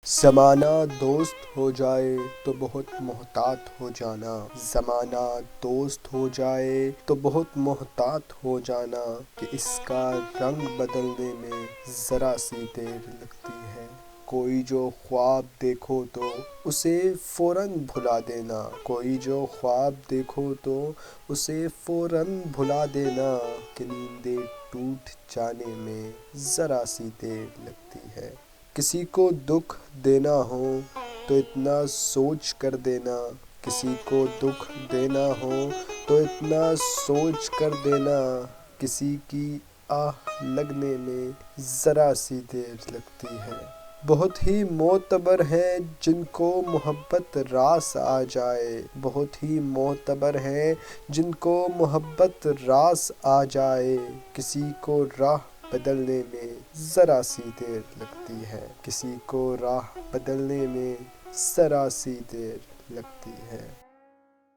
زمانہ دوست ہو جائے تو بہت محتاط ہو جانا، زمانہ دوست ہو جائے تو بہت محتاط ہو جانا کہ اس کا رنگ بدلنے میں ذرا سی دیر لگتی ہے۔ کوئی جو خواب دیکھو تو اسے فوراً بھلا دینا، کوئی جو خواب دیکھو تو اسے فوراً بھلا دینا کہ نیندیں ٹوٹ جانے میں ذرا سی دیر لگتی ہے۔ کسی کو دکھ دینا ہو تو اتنا سوچ کر دینا، کسی کو دکھ دینا ہو تو اتنا سوچ کر دینا، کسی کی آہ لگنے میں ذرا سی دیر لگتی ہے۔ بہت ہی معتبر ہیں جن کو محبت راس آ جائے، بہت ہی معتبر ہیں جن کو محبت راس آ جائے، کسی کو راہ بدلنے میں ذرا سی دیر لگتی ہے، کسی کو راہ بدلنے میں ذرا سی دیر لگتی ہے۔